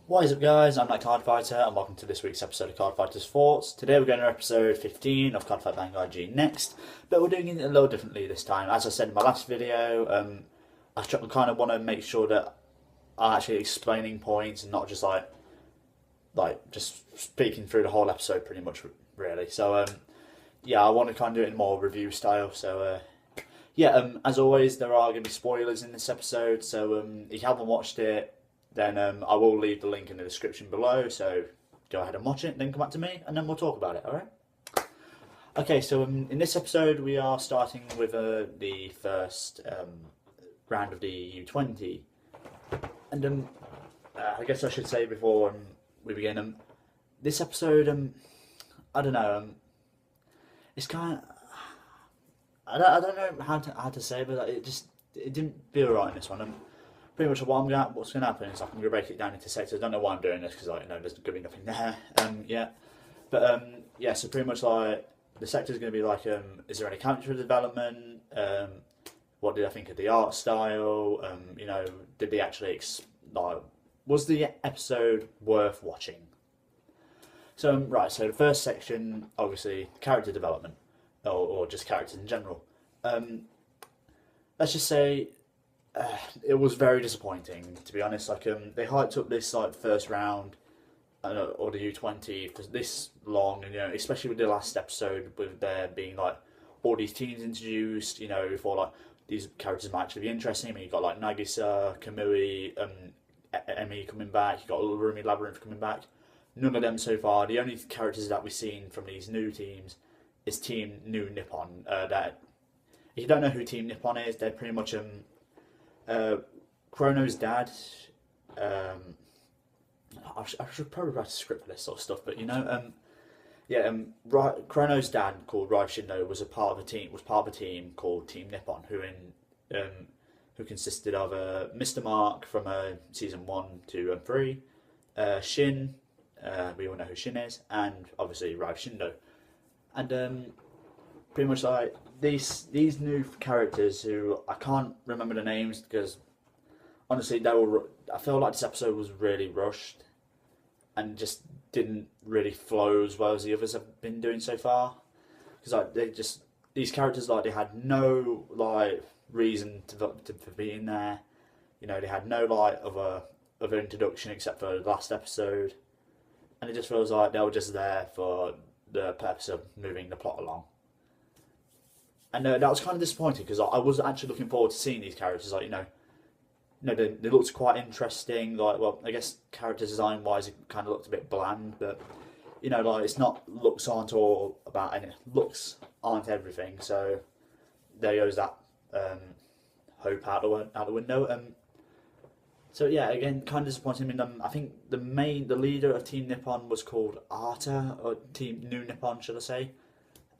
What is up guys, I'm CardFighter and welcome to this week's episode of CardFighter's Thoughts. Today we're going to episode 15 of CardFight Vanguard G Next, but we're doing it a little differently this time. As I said in my last video, I kind of want to make sure that I'm actually explaining points and not just like just speaking through the whole episode pretty much really. So yeah, I want to kind of do it in more review style. So yeah, as always there are going to be spoilers in this episode, so if you haven't watched it, then I will leave the link in the description below, so go ahead and watch it, then come back to me, and then we'll talk about it, alright? Okay, so in this episode we are starting with the first round of the U20, and I guess I should say before we begin, this episode, I don't know, it's kind of, I don't know how to say it, but it didn't feel right in this one. Pretty much what's going to happen is I'm going to break it down into sectors. I don't know why I'm doing this because there's going to be nothing there. Yeah, but yeah. So pretty much like the sector is going to be like, is there any character development? What did I think of the art style? Did they actually was the episode worth watching? So right. So the first section, obviously, character development, or just characters in general. Let's just say. It was very disappointing, to be honest. They hyped up this first round or the U20 for this long, and especially with the last episode, with there being all these teams introduced. Before these characters might actually be interesting. I mean, you got Nagisa, Kamui, Emi coming back. You got Rumi Labyrinth coming back. None of them so far. The only characters that we've seen from these new teams is Team New Nippon. That if you don't know who Team Nippon is, they're pretty much Chrono's dad. I should probably write a script for this sort of stuff, but Chrono's dad, called Rai Shindo, was part of a team called Team Nippon, who consisted of Mr. Mark from season 1, 2, and 3, Shin, we all know who Shin is, and obviously Rai Shindo, and pretty much these new characters who I can't remember the names because honestly I feel like this episode was really rushed and just didn't really flow as well as the others have been doing so far, because these characters they had no reason for being there. They had no of an introduction except for the last episode, and it just feels like they were just there for the purpose of moving the plot along. And that was kind of disappointing because I was actually looking forward to seeing these characters. They looked quite interesting. I guess character design wise, it kind of looked a bit bland, but it's not, looks aren't all about any, looks aren't everything. So there goes that hope out the window. So yeah, again, kind of disappointing. I mean, I think the leader of Team Nippon was called Arta, or Team New Nippon, should I say?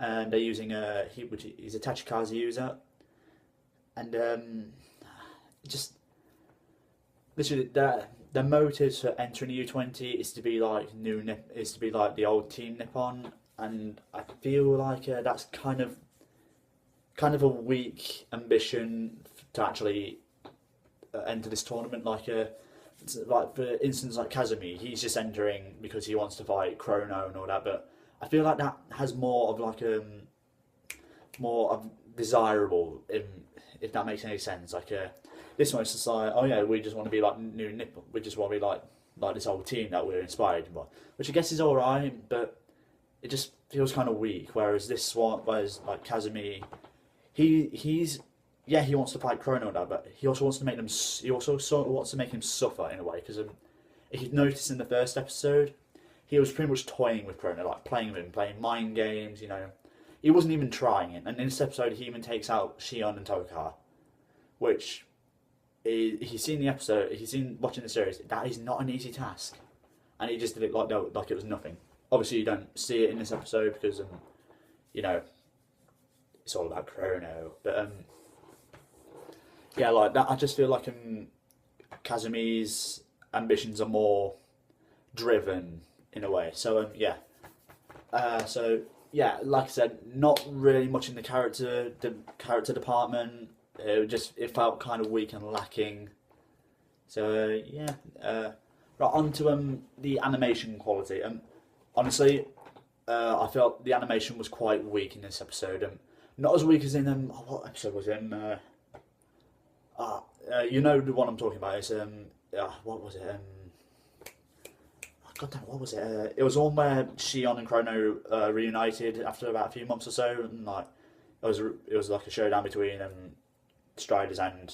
And they're using he's a Tachikaze user, and just literally their motives for entering the U20 is to be like the old Team Nippon, and I feel like that's kind of a weak ambition to actually enter this tournament. For instance, Kazumi, he's just entering because he wants to fight Chrono and all that, but I feel like that has more of more of desirable, if that makes any sense. This one's just oh yeah, we just want to be like New Nippon. We just want to be like this old team that we're inspired by, which I guess is alright, but it just feels kind of weak. Whereas Kazumi, he wants to fight Chrono now, but he also wants to make them. He also sort of wants to make him suffer in a way, because if you've noticed in the first episode, he was pretty much toying with Chrono, playing with him, playing mind games. He wasn't even trying it. And in this episode, he even takes out Shion and Tokar, which he's seen the episode, he's seen watching the series. That is not an easy task, and he just did it like it was nothing. Obviously, you don't see it in this episode because it's all about Chrono. But yeah, that. I just feel like Kazumi's ambitions are more driven in a way. So yeah. Like I said, not really much in the character department. It felt kind of weak and lacking. So Right, on to the animation quality. Honestly, I felt the animation was quite weak in this episode. Not as weak as in what episode was it? You know the one I'm talking about. It's what was it? God damn, what was it? It was one where Shion and Chrono reunited after about a few months or so, and like it was like a showdown between Striders and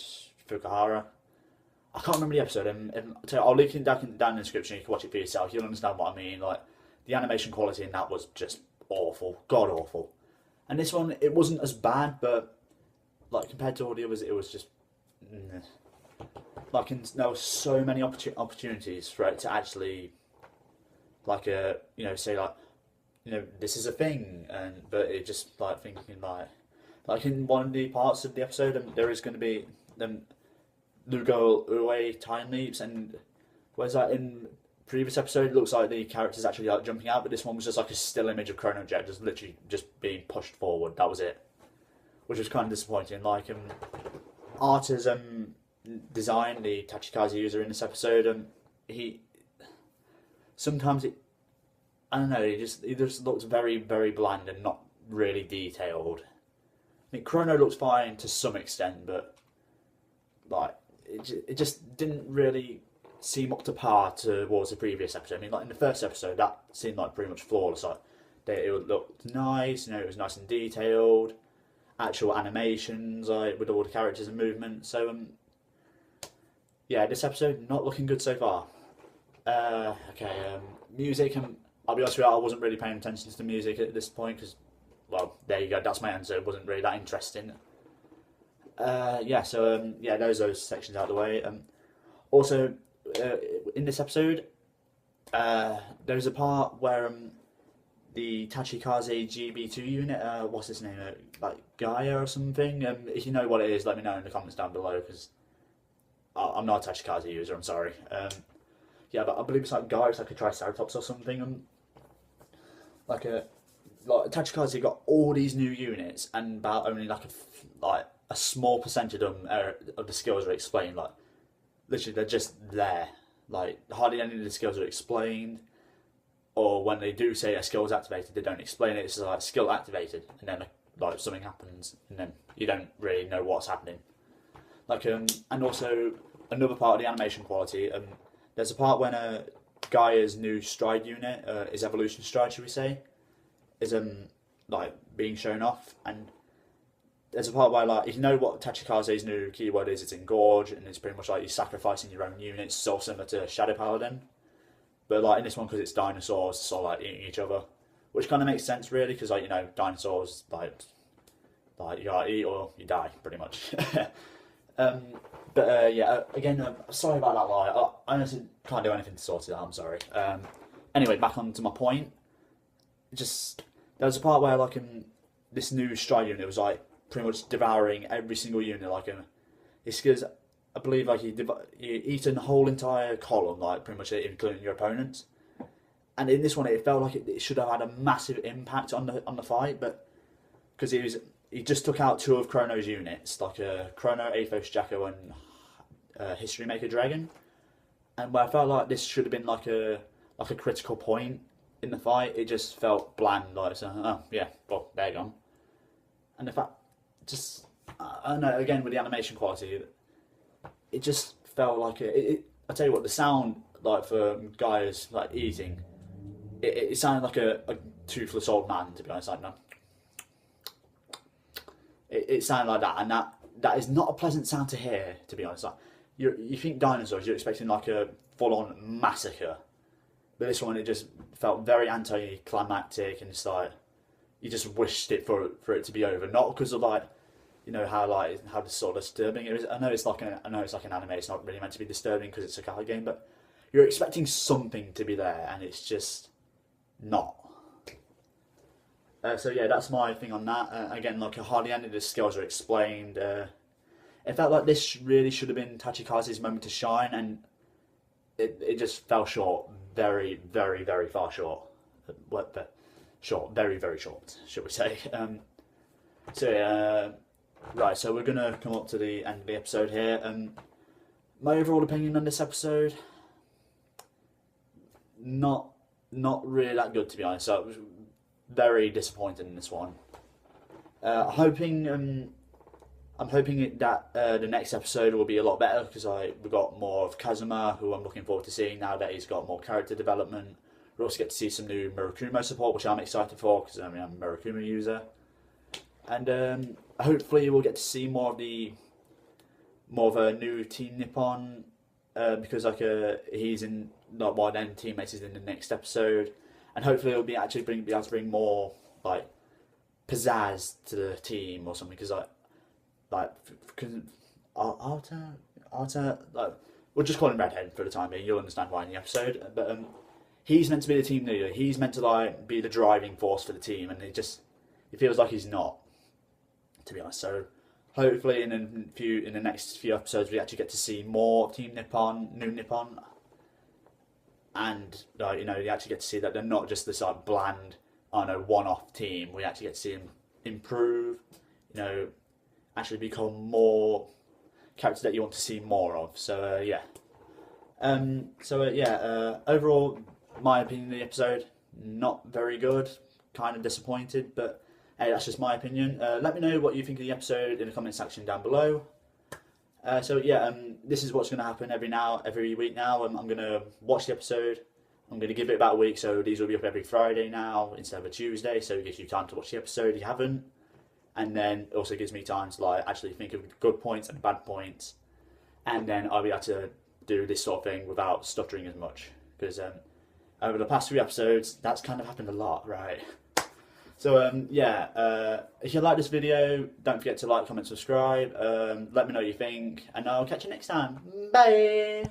Fukuhara. I can't remember the episode. So I'll link it down in the description. You can watch it for yourself. You'll understand what I mean. Like the animation quality in that was just awful, god awful. And this one, it wasn't as bad, but like compared to all the others, it was just like there were so many opportunities for it to actually like say like this is a thing, and but it just like thinking like in one of the parts of the episode, there is going to be Lugo Uwe time leaps, and whereas that in previous episode it looks like the character's actually like jumping out, but this one was just like a still image of Chrono Jet just literally just being pushed forward. That was it, which was kind of disappointing. Like Arta's design, the Tachikaze user in this episode, he sometimes I don't know, he just looks very, very bland and not really detailed. I think Chrono looks fine to some extent, but like it just didn't really seem up to par towards the previous episode. I mean, like in the first episode, that seemed like pretty much flawless. Like it looked nice, it was nice and detailed, actual animations, like with all the characters and movement. So yeah, this episode not looking good so far. Music. I'll be honest with you, I wasn't really paying attention to the music at this point because, well, there you go. That's my answer. It wasn't really that interesting. Those sections out of the way. Also, in this episode, there's a part where the Tachikaze GB2 unit, what's his name, like Gaia or something. If you know what it is, let me know in the comments down below because I'm not a Tachikaze user. I'm sorry. But I believe it's like Gaia, it's like a Triceratops or something. Tachikaze got all these new units, and about only like a small percentage of the skills are explained. Like literally, they're just there. Like hardly any of the skills are explained, or when they do say a skill is activated, they don't explain it. It's just like skill activated, and then like something happens, and then you don't really know what's happening. And also another part of the animation quality. There's a part when Gaia's new stride unit, his evolution stride, should we say, is being shown off, and there's a part where if you know what Tachikaze's new keyword is, it's engorge, and it's pretty much like you're sacrificing your own units, so similar to Shadow Paladin, but in this one because it's dinosaurs, it's all eating each other, which kind of makes sense really because dinosaurs you gotta eat or you die pretty much. Again, sorry about that lie. I honestly can't do anything to sort it out, I'm sorry. Anyway, back on to my point. There was a part where this new stride unit was pretty much devouring every single unit. It's because I believe you eat a whole entire column, pretty much including your opponents. And in this one, it felt like it should have had a massive impact on the fight, but because he just took out two of Chrono's units, Chrono, Athos, Jacko, and History Maker Dragon. And where I felt like this should have been a critical point in the fight, it just felt bland. They're gone. And the fact, I don't know. Again, with the animation quality, it just felt like I tell you what, the sound for guys eating, it sounded like a toothless old man. To be honest, no. It sounded like that, and that is not a pleasant sound to hear, to be honest. You think dinosaurs, you're expecting a full-on massacre, but this one, it just felt very anticlimactic, and it's you just wished it for it to be over, not because of how sort of disturbing it is. I know it's like an anime, it's not really meant to be disturbing because it's a card game, but you're expecting something to be there, and it's just not. That's my thing on that. Again, hardly any of the skills are explained. It felt like this really should have been Tachikaze's moment to shine, and it just fell short. Very, very, very far short. Very, very short, should we say. So we're going to come up to the end of the episode here. My overall opinion on this episode, not really that good, to be honest. So I was very disappointed in this one. I'm hoping that the next episode will be a lot better because we got more of Kazuma, who I'm looking forward to seeing now that he's got more character development. We also get to see some new Murakumo support, which I'm excited for because I'm a Murakumo user, and hopefully we'll get to see more of a new Team Nippon because he's in not one of teammates is in the next episode, and hopefully it'll be able to bring more like pizzazz to the team or something because we'll just call him Redhead for the time being. You'll understand why in the episode. But he's meant to be the team leader. He's meant to be the driving force for the team, and it feels like he's not, to be honest. So hopefully in the next few episodes we actually get to see more of Team Nippon, New Nippon, and you actually get to see that they're not just this bland, one-off team. We actually get to see them improve. Actually become more characters that you want to see more of. So yeah. Overall, my opinion of the episode, not very good. Kind of disappointed, but hey, that's just my opinion. Let me know what you think of the episode in the comment section down below. This is what's going to happen every week now. I'm going to watch the episode. I'm going to give it about a week, so these will be up every Friday now instead of a Tuesday. So it gives you time to watch the episode if you haven't. And then it also gives me time to actually think of good points and bad points, and then I'll be able to do this sort of thing without stuttering as much, because over the past few episodes that's kind of happened a lot, right? So if you like this video, don't forget to like, comment, subscribe, let me know what you think, and I'll catch you next time. Bye!